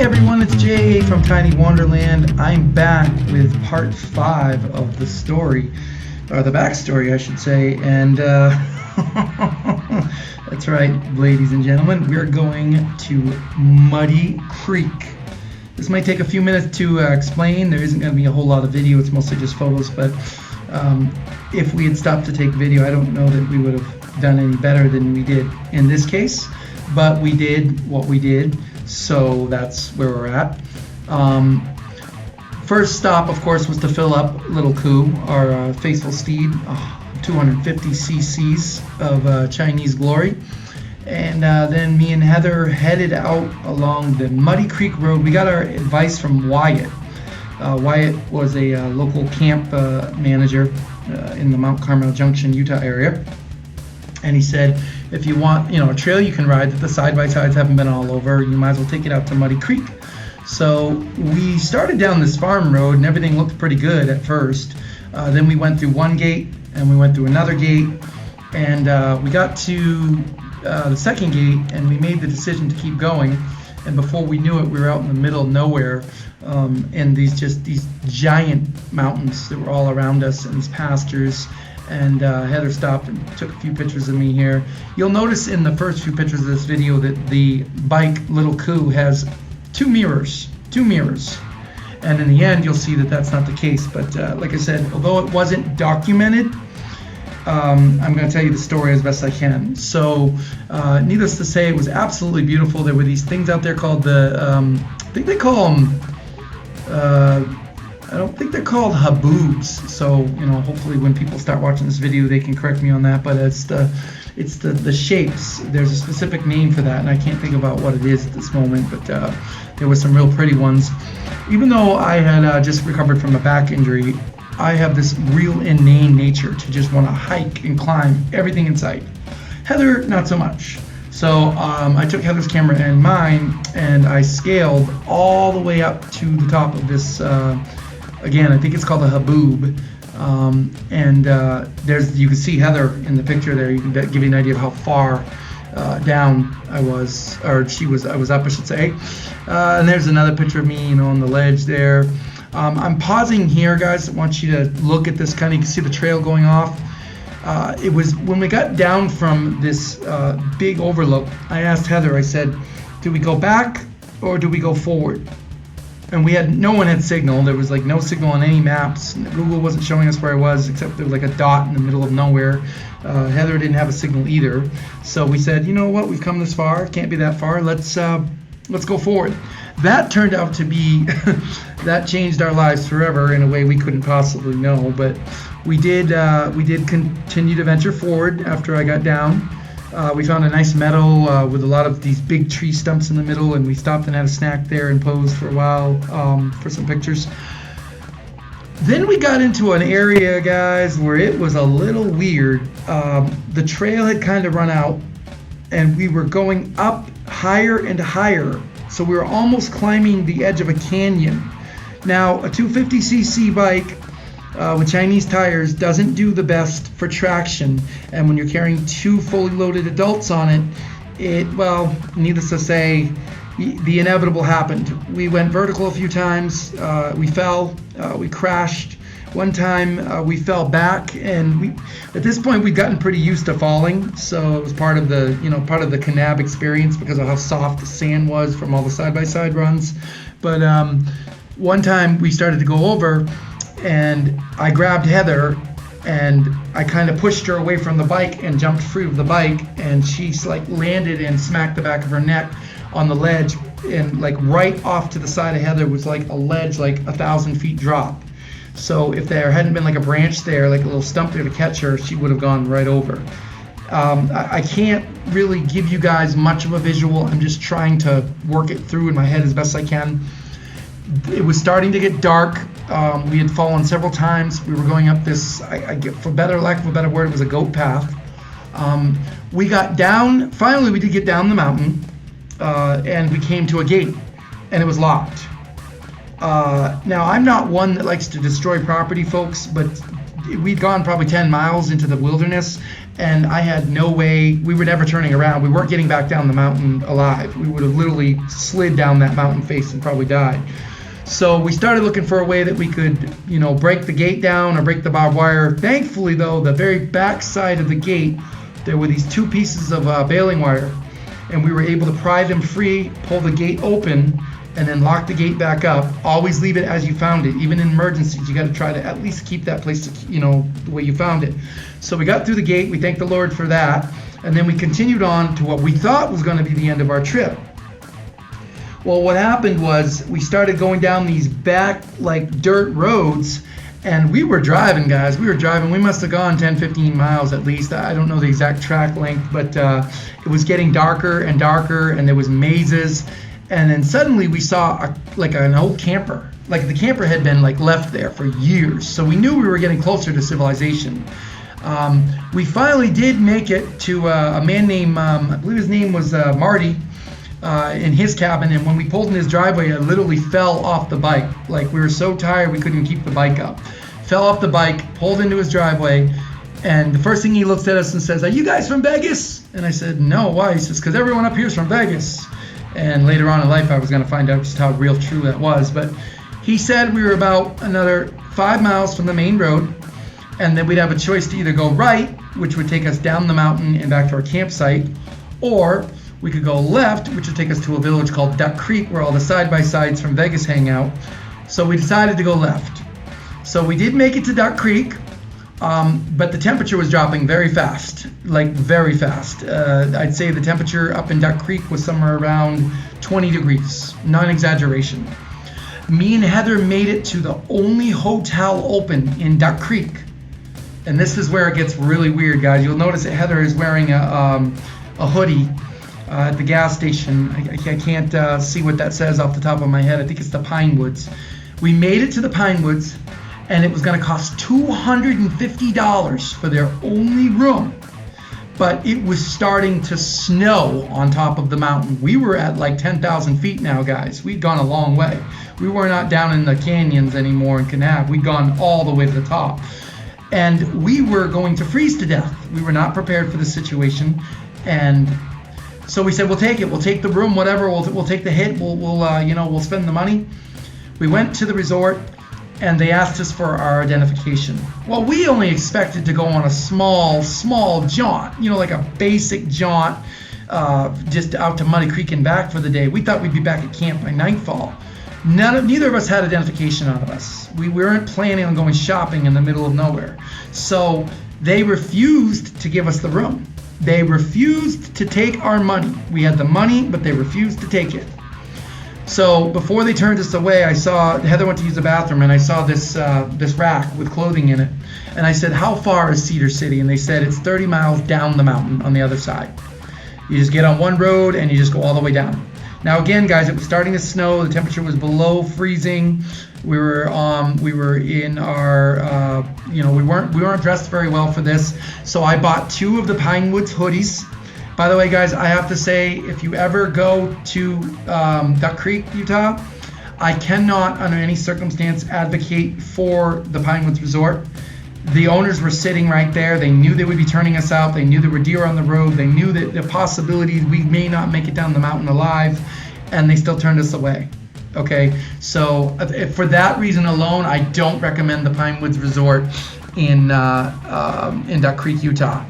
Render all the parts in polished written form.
everyone, it's Jay from TinyWanderland. I'm back with part 5 of the story, or the backstory I should say, and that's right, ladies and gentlemen, we're going to Muddy Creek. This might take a few minutes to explain. There isn't going to be a whole lot of video, it's mostly just photos, but if we had stopped to take video, I don't know that we would have done any better than we did in this case, but we did what we did. So that's where we're at. First stop, of course, was to fill up Little Koo, our faithful steed, 250 cc's of Chinese glory. And then me and Heather headed out along the Muddy Creek Road. We got our advice from Wyatt. Wyatt was a local camp manager in the Mount Carmel Junction, Utah area. And he said, if you want, a trail you can ride that the side-by-sides haven't been all over, you might as well take it out to Muddy Creek. So we started down this farm road and everything looked pretty good at first. Then we went through one gate and we went through another gate, and we got to the second gate and we made the decision to keep going. And before we knew it, we were out in the middle of nowhere, in these giant mountains that were all around us, and these pastures. And Heather stopped and took a few pictures of me here. You'll notice in the first few pictures of this video that the bike Little Koo has two mirrors. And in the end, you'll see that that's not the case. But like I said, although it wasn't documented, I'm going to tell you the story as best I can. So needless to say, it was absolutely beautiful. There were these things out there called I think they call them, I don't think they're called haboobs, so hopefully when people start watching this video they can correct me on that, but it's the shapes. There's a specific name for that and I can't think about what it is at this moment, but there were some real pretty ones. Even though I had just recovered from a back injury, I have this real inane nature to just want to hike and climb everything in sight. Heather, not so much. So I took Heather's camera and mine and I scaled all the way up to the top of this again, I think it's called a haboob, and you can see Heather in the picture there. You can give you an idea of how far down I was, or I was up, I should say. And there's another picture of me, on the ledge there. I'm pausing here, guys. I want you to look at this. You can see the trail going off. It was when we got down from this big overlook. I asked Heather. I said, "Do we go back or do we go forward?" And no one had signal. There was no signal on any maps. Google wasn't showing us where I was, except there was a dot in the middle of nowhere. Heather didn't have a signal either. So we said, you know what, we've come this far, can't be that far, let's go forward. That turned out to be, that changed our lives forever in a way we couldn't possibly know. But we did continue to venture forward after I got down. We found a nice meadow with a lot of these big tree stumps in the middle, and we stopped and had a snack there and posed for a while for some pictures. Then we got into an area, guys, where it was a little weird. The trail had kind of run out, and we were going up higher and higher, so we were almost climbing the edge of a canyon. Now, a 250cc bike with Chinese tires doesn't do the best for traction, and when you're carrying two fully loaded adults on it, needless to say, the inevitable happened. We went vertical a few times, we fell, we crashed. One time we fell back, and at this point we'd gotten pretty used to falling, so it was part of the Kanab experience because of how soft the sand was from all the side-by-side runs. But one time we started to go over, and I grabbed Heather and I kind of pushed her away from the bike and jumped free of the bike, and she landed and smacked the back of her neck on the ledge, and right off to the side of Heather was a ledge, 1,000 feet drop. So if there hadn't been a branch there, a little stump there to catch her, she would have gone right over. I can't really give you guys much of a visual. I'm just trying to work it through in my head as best I can. It was starting to get dark. We had fallen several times. We were going up this, for lack of a better word, it was a goat path. We got down, finally we did get down the mountain, and we came to a gate, and it was locked. Now, I'm not one that likes to destroy property, folks, but we'd gone probably 10 miles into the wilderness, and I had no way. We were never turning around. We weren't getting back down the mountain alive. We would have literally slid down that mountain face and probably died. So we started looking for a way that we could, break the gate down or break the barbed wire. Thankfully, though, the very back side of the gate, there were these 2 pieces of baling wire, and we were able to pry them free, pull the gate open, and then lock the gate back up. Always leave it as you found it. Even in emergencies, you got to try to at least keep that place, the way you found it. So we got through the gate. We thanked the Lord for that, and then we continued on to what we thought was going to be the end of our trip. Well, what happened was we started going down these back dirt roads, and we were driving, guys. We were driving. We must have gone 10, 15 miles at least. I don't know the exact track length, but it was getting darker and darker, and there was mazes. And then suddenly we saw an old camper. The camper had been left there for years. So we knew we were getting closer to civilization. We finally did make it to a man named, I believe his name was Marty, in his cabin, and when we pulled in his driveway, I literally fell off the bike. We were so tired we couldn't keep the bike up. Fell off the bike, pulled into his driveway, and the first thing he looks at us and says, "Are you guys from Vegas?" And I said, "No, why?" He says, "Because everyone up here is from Vegas." And later on in life, I was going to find out just how real true that was. But he said we were about another 5 miles from the main road, and then we'd have a choice to either go right, which would take us down the mountain and back to our campsite, or we could go left, which would take us to a village called Duck Creek, where all the side-by-sides from Vegas hang out. So we decided to go left. So we did make it to Duck Creek, but the temperature was dropping very fast, very fast. I'd say the temperature up in Duck Creek was somewhere around 20 degrees, non-exaggeration. Me and Heather made it to the only hotel open in Duck Creek. And this is where it gets really weird, guys. You'll notice that Heather is wearing a hoodie at the gas station. I can't see what that says off the top of my head. I think it's the Pine Woods. We made it to the Pine Woods, and it was going to cost $250 for their only room. But it was starting to snow on top of the mountain. We were at 10,000 feet now, guys. We'd gone a long way. We were not down in the canyons anymore in Kanab. We'd gone all the way to the top. And we were going to freeze to death. We were not prepared for the situation. And so we said, we'll take it. We'll take the room, whatever. We'll take the hit. We'll spend the money. We went to the resort, and they asked us for our identification. Well, we only expected to go on a small jaunt, like a basic jaunt, just out to Muddy Creek and back for the day. We thought we'd be back at camp by nightfall. Neither of us had identification on us. We weren't planning on going shopping in the middle of nowhere. So they refused to give us the room. They refused to take our money. We had the money, but they refused to take it. So before they turned us away, I saw Heather went to use the bathroom, and I saw this rack with clothing in it. And I said, "How far is Cedar City?" And they said, "It's 30 miles down the mountain on the other side. You just get on one road and you just go all the way down." Now again, guys, it was starting to snow. The temperature was below freezing. We were in our we weren't dressed very well for this. So I bought 2 of the Pine Woods hoodies. By the way, guys, I have to say, if you ever go to Duck Creek, Utah, I cannot, under any circumstance, advocate for the Pine Woods Resort. The owners were sitting right there. They knew they would be turning us out. They knew there were deer on the road. They knew that the possibility we may not make it down the mountain alive, and they still turned us away. Okay, so for that reason alone, I don't recommend the Pine Woods Resort in Duck Creek, Utah.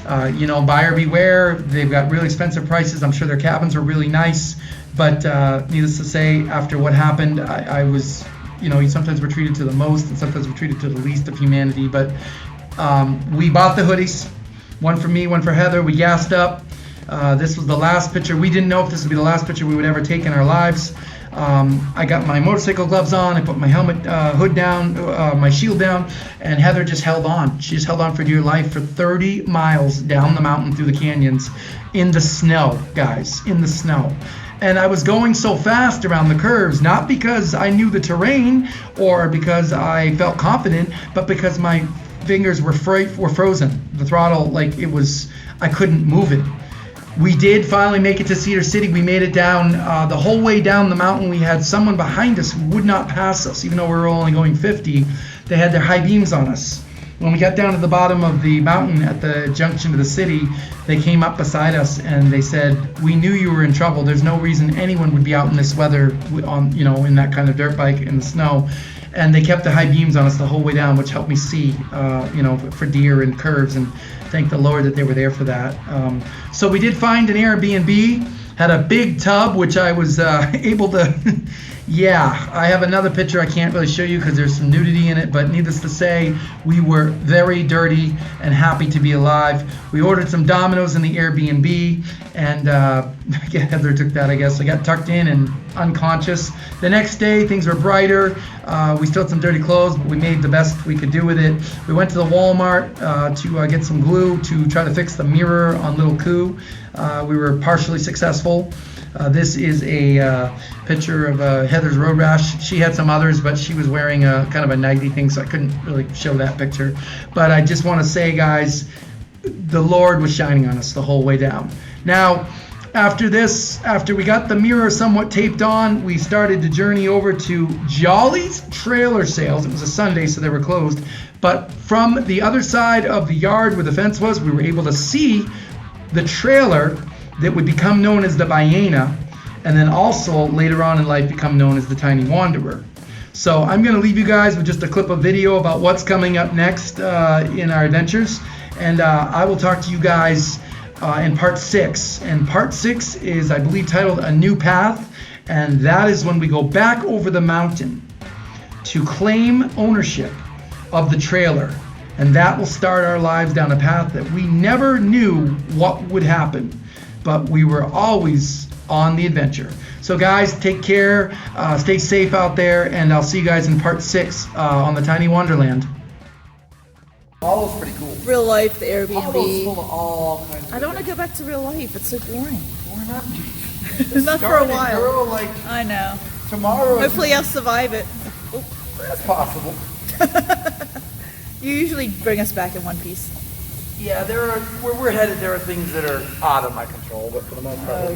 Buyer beware. They've got really expensive prices. I'm sure their cabins were really nice, but needless to say, after what happened, I was, sometimes we're treated to the most and sometimes we're treated to the least of humanity. But we bought the hoodies, one for me, one for Heather. We gassed up. This was the last picture. We didn't know if this would be the last picture we would ever take in our lives. I got my motorcycle gloves on. I put my helmet, hood down, my shield down, and Heather just held on. She just held on for dear life for 30 miles down the mountain through the canyons in the snow, guys, in the snow. And I was going so fast around the curves, not because I knew the terrain or because I felt confident, but because my fingers were frozen. The throttle, I couldn't move it. We did finally make it to Cedar City. We made it down the whole way down the mountain. We had someone behind us who would not pass us, even though we were only going 50. They had their high beams on us. when we got down to the bottom of the mountain at the junction of the city, they came up beside us and they said, "We knew you were in trouble. There's no reason anyone would be out in this weather on, in that kind of dirt bike in the snow." And they kept the high beams on us the whole way down, which helped me see, for deer and curves. And thank the Lord that they were there for that. So we did find an Airbnb, had a big tub, which I was able to, yeah, I have another picture I can't really show you because there's some nudity in it, but needless to say, we were very dirty and happy to be alive. We ordered some Dominoes in the Airbnb, and Heather took that, I guess. I got tucked in and unconscious. The next day, things were brighter. We still had some dirty clothes, but we made the best we could do with it. We went to the Walmart to get some glue to try to fix the mirror on Little Coo. We were partially successful. This is a picture of Heather's road rash. She had some others, but she was wearing a kind of a nighty thing, so I couldn't really show that picture. But I just want to say, guys, the Lord was shining on us the whole way down. Now, after this, after we got the mirror somewhat taped on, we started to journey over to Jolly's Trailer Sales. It was a Sunday, so they were closed. But from the other side of the yard where the fence was, we were able to see the trailer that would become known as the Ballena, and then also later on in life become known as the Tiny Wanderer. So I'm going to leave you guys with just a clip of video about what's coming up next in our adventures, and I will talk to you guys in part 6. And part 6 is, I believe, titled A New Path, and that is when we go back over the mountain to claim ownership of the trailer. And that will start our lives down a path that we never knew what would happen, but we were always on the adventure. So guys, take care, stay safe out there, and I'll see you guys in part 6 on the Tiny Wanderland. All pretty cool. Real life, the Airbnb. All full of all kinds of I don't want to go back to real life. It's so boring. We're not. Not for a while. Girl, like I know. tomorrow. Hopefully I'll survive it. That's possible. You usually bring us back in one piece. Yeah, where we're headed, there are things that are out of my control, but for the most part.